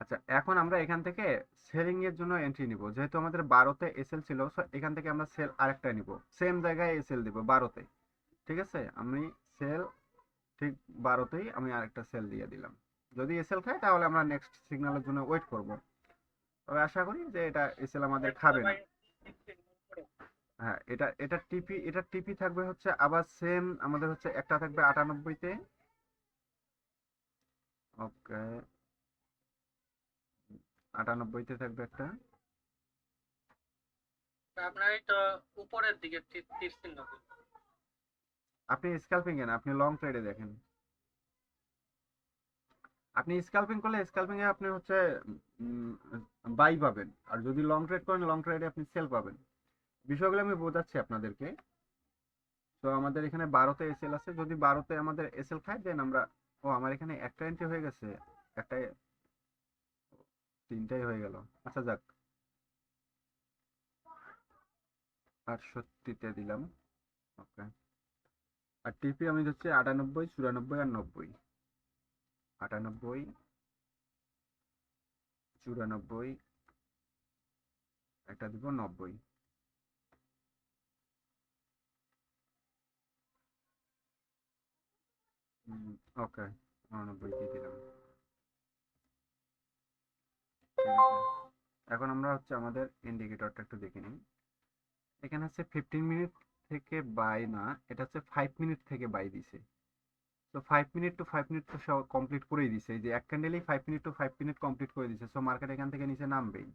আচ্ছা, এখন আমরা এখান থেকে সেলিং এর জন্য এন্ট্রি নিব। যেহেতু আমাদের 12তে এসএল ছিল, সো এখান থেকে আমরা সেল আরেকটা নিব, সেম জায়গায় এসএল দিব 12তে। ঠিক আছে, আমি সেল ঠিক 12তেই আমি আরেকটা সেল দিয়ে দিলাম। যদি এসএল খায় তাহলে আমরা নেক্সট সিগন্যালের জন্য ওয়েট করব। তবে আশা করি যে এটা এসএল আমাদের খাবে না। হ্যাঁ, এটা টিপি থাকবে হচ্ছে আবার সেম আমাদের হচ্ছে একটা থাকবে 98তে। ওকে, 98তে থাকবে একটা। আপনার এই তো উপরের দিকে তীর তীর চিহ্ন দিন। আপনি স্ক্যালপিং এ না, আপনি লং ট্রেডে দেখেন। আপনি স্ক্যালপিং করলে স্ক্যালপিং এ আপনি হচ্ছে বাই পাবেন, আর যদি লং ট্রেড করেন লং ট্রেডে আপনি সেল পাবেন। বিষয়গুলো আমি বোঝাচ্ছি আপনাদেরকে। তো আমাদের এখানে 12তে এসএল আছে, যদি 12তে আমাদের এসএল খায় দেন আমরা, ও আমার এখানে একটা এন্ট্রি হয়ে গেছে, একটা, তিনটাই হয়ে গেল। আচ্ছা যাক, 68তে দিলাম। ওকে, আর টিপি আমি হচ্ছে 98, 94 আর 90। 98, 94, একটা দিব 90। ওকে, 99 দিয়ে দিলাম। ঠিক আছে, এখন আমরা হচ্ছে আমাদের ইন্ডিকেটরটা একটু দেখে নিই। এখানে হচ্ছে 15 মিনিট থেকে বাই না, এটা হচ্ছে 5 মিনিট থেকে বাই দিছে। তো 5 মিনিট টু 5 মিনিট তো সব কমপ্লিট করেই দিছে, এই যে এক ক্যান্ডেলেই 5 মিনিট টু 5 মিনিট কমপ্লিট করে দিছে। সো মার্কেট এখান থেকে নিচে নামবেই।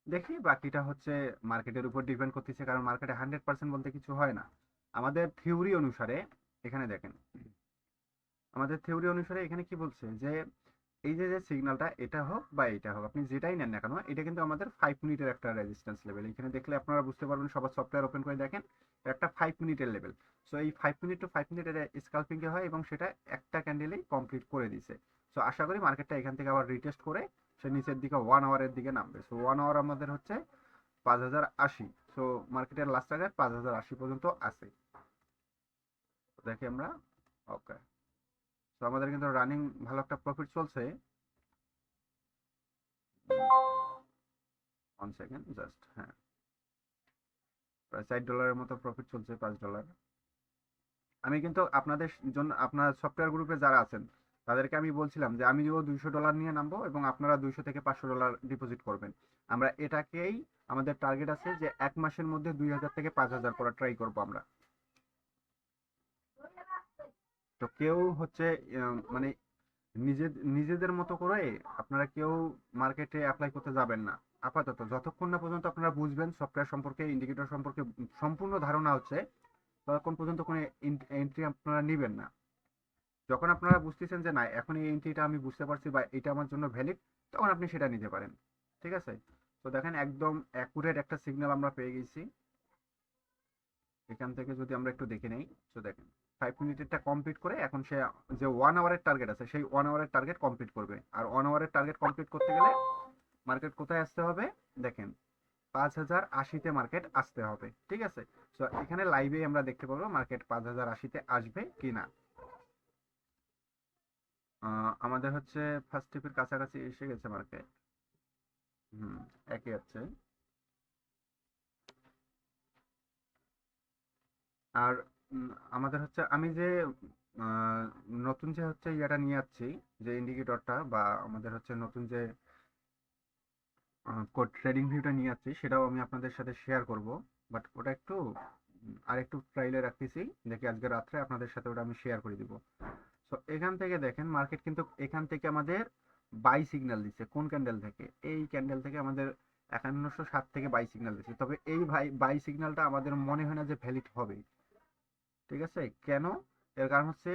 দেখি বাকিটা হচ্ছে মার্কেটের উপর ডিপেন্ড করতেছে, কারণ মার্কেটে 100% বলতে কিছু হয় না। আমাদের থিওরি অনুসারে, এখানে দেখেন, আমাদের থিওরি অনুসারে এখানে কি বলছে যে এই যে যে সিগন্যালটা এটা হোক বা এটা হোক, আপনি যেটাই নেন না কেন, এটা কিন্তু আমাদের 5 মিনিটের একটা রেজিস্ট্যান্স লেভেল। এখানে দেখলে আপনারা বুঝতে পারবেন, সবার সফটওয়্যার ওপেন করে দেখেন, একটা 5 মিনিটের লেভেল। সো এই 5 মিনিট টু 5 মিনিট এটা স্কাল্পিং এ হয় এবং সেটা একটা ক্যান্ডেলেই কমপ্লিট করে দিছে। সো আশা করি মার্কেটটা এখান থেকে আবার রিটেস্ট করে সে নিচের দিকে 1 আওয়ারের দিকে নামবে। সো 1 আওয়ার আমাদের হচ্ছে 5080। সো মার্কেটের লাস্ট টার্গেট 5080 পর্যন্ত আছে। দেখি আমরা। ওকে, তো আমাদের কিন্তু রানিং ভালো একটা প্রফিট চলছে। 1 সেকেন্ড জাস্ট, হ্যাঁ, প্রায় $4 মতো প্রফিট চলছে, $5। আমি কিন্তু আপনাদের জন্য, আপনার সফটওয়্যার গ্রুপে যারা আছেন তাদেরকে আমি বলছিলাম যে আমি যদি $200 নিয়ে নামবো এবং আপনারা 200 থেকে $500 ডিপোজিট করবেন। আমরা এটাকেই, আমাদের টার্গেট আছে যে 1 মাসের মধ্যে 2000 থেকে 5000 করা ট্রাই করবো আমরা। তো কেউ হচ্ছে মানে নিজেদের মতো করে আপনারা কেউ মার্কেটে অ্যাপ্লাই করতে যাবেন না আপাতত, যতক্ষণ না পর্যন্ত আপনারা বুঝবেন সফটওয়্যার সম্পর্কে, ইন্ডিকেটর সম্পর্কে সম্পূর্ণ ধারণা হচ্ছে, ততক্ষণ পর্যন্ত কোনো এন্ট্রি আপনারা নেবেন না। যখন আপনারা বুঝতেছেন যে না এখন এই এন্ট্রিটা আমি বুঝতে পারছি বা এটা আমার জন্য ভ্যালিড, তখন আপনি সেটা নিতে পারেন। ঠিক আছে, তো দেখেন একদম অ্যাকুরেট একটা সিগন্যাল আমরা পেয়ে গেছি। এখান থেকে যদি আমরা একটু দেখে নেই, তো দেখেন 5 মিনিটেরটা কমপ্লিট করে এখন সে যে 1 আওয়ারের টার্গেট আছে সেই 1 আওয়ারের টার্গেট কমপ্লিট করবে। আর 1 আওয়ারের টার্গেট কমপ্লিট করতে গেলে মার্কেট কোথায় আসতে হবে দেখেন, 5080-তে মার্কেট আসতে হবে। ঠিক আছে, তো এখানে লাইভে আমরা দেখতে পাবো মার্কেট 5080-তে আসবে কিনা। আমাদের হচ্ছে ফার্স্ট টিপের কাছাকাছি এসে গেছে মার্কেট। হুম, একই আছে। আর আমাদের হচ্ছে আমি যে আহ, নতুন যে হচ্ছে ইয়েটা নিয়ে যাচ্ছি, যে ইন্ডিকেটরটা বা আমাদের হচ্ছে নতুন যে কোড ট্রেডিং ভিউটা নিয়ে যাচ্ছি, সেটাও আমি আপনাদের সাথে শেয়ার করব। বাট ওটা একটু আর একটু ট্রাইলে রাখতেছি, দেখি আজকে রাত্রে আপনাদের সাথে ওটা আমি শেয়ার করে দিব। সো এখান থেকে দেখেন মার্কেট কিন্তু এখান থেকে আমাদের বাই সিগন্যাল দিচ্ছে। কোন ক্যান্ডেল থেকে? এই ক্যান্ডেল থেকে আমাদের 5160 থেকে বাই সিগন্যাল দিচ্ছে। তবে এই বাই সিগন্যালটা আমাদের মনে হয় না যে ভ্যালিড হবে। ঠিক আছে, কেন? এর কারণ হচ্ছে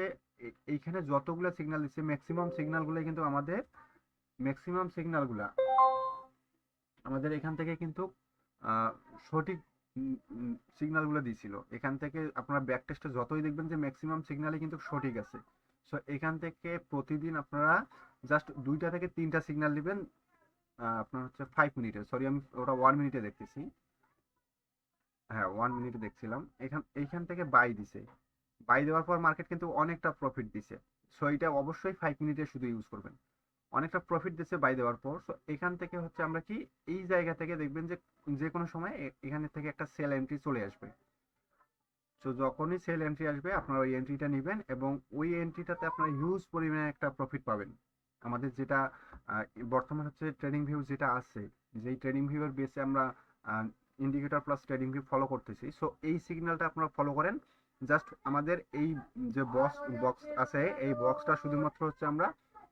এইখানে যতগুলো সিগন্যাল দিচ্ছে ম্যাক্সিমাম সিগন্যালগুলা আমাদের এখান থেকে কিন্তু সঠিক সিগন্যালগুলো দিছিল। এখান থেকে আপনারা ব্যাক টেস্টে যতই দেখবেন যে ম্যাক্সিমাম সিগন্যালই কিন্তু সঠিক আছে। সো এখান থেকে প্রতিদিন আপনারা জাস্ট 2টা থেকে 3টা সিগন্যাল দিবেন। আপনার হচ্ছে 5 মিনিটে, সরি আমি ওটা 1 মিনিটে দেখতেছি। হ্যাঁ, 1 মিনিটে দেখছিলাম। এইখান থেকে বাই দিছে। বাই দেওয়ার পর মার্কেট কিন্তু অনেকটা প্রফিট দিছে। সো এটা অবশ্যই 5 মিনিটে শুধু ইউজ করবেন। অনেকটা প্রফিট দিচ্ছে বাই দেওয়ার পর। সো এখান থেকে হচ্ছে আমরা কি এই জায়গা থেকে দেখবেন যে যে কোনো সময় এখানে থেকে একটা সেল এন্ট্রি চলে আসবে। তো যখনই সেল এন্ট্রি আসবে আপনারা ওই এন্ট্রিটা নেবেন এবং ওই এন্ট্রিটাতে আপনারা হিউজ পরিমাণে একটা প্রফিট পাবেন। আমাদের যেটা বর্তমান হচ্ছে ট্রেডিং ভিউ যেটা আছে, যেই ট্রেডিং ভিউয়ের বেসে আমরা indicator plus trading view follow করতেছি, সো এই সিগন্যালটা আপনারা ফলো করেন। জাস্ট আমাদের এই যে বক্স আছে এই বক্সটা শুধুমাত্র হচ্ছে আমরা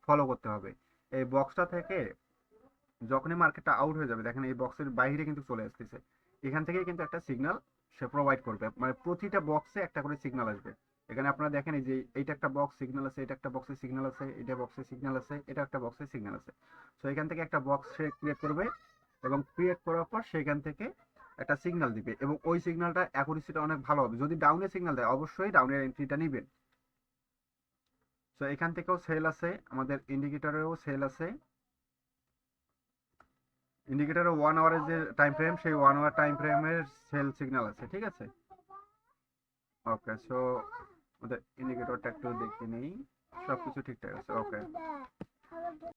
ফলো করতে হবে। এই বক্সটা থেকে যখনই মার্কেটটা আউট হয়ে যাবে, দেখেন এই বক্সের বাইরে কিন্তু চলে আসতেছে, এখান থেকেই কিন্তু একটা সিগন্যাল সে প্রোভাইড করবে, মানে প্রতিটা বক্সে একটা করে সিগন্যাল আসবে। এখানে আপনারা দেখেন এই যে এইটা একটা বক্স সিগন্যাল আছে, এটা একটা বক্সে সিগন্যাল আছে, এটা বক্সে সিগন্যাল আছে, এটা একটা বক্সে সিগন্যাল আছে। সো এখান থেকে একটা বক্স সে ক্রিয়েট করবে এবং ক্রিয়েট করার পর সেখান থেকে একটা সিগন্যাল দিবে এবং ওই সিগন্যালটা অ্যাকুরেসিটা অনেক ভালো হবে। যদি ডাউনে সিগন্যাল দেয় অবশ্যই ডাউনের এন্ট্রিটা নেবেন। সো এখান থেকেও সেল আছে, আমাদের ইন্ডিকেটরেও সেল আছে। ইন্ডিকেটরের 1 আওয়ারের যে টাইম ফ্রেম, সেই 1 আওয়ার টাইম ফ্রেমের সেল সিগন্যাল আছে, ঠিক আছে। ওকে, সো আমাদের ইন্ডিকেটরটা একটু দেখে নেই, সবকিছু ঠিকঠাক আছে। ওকে।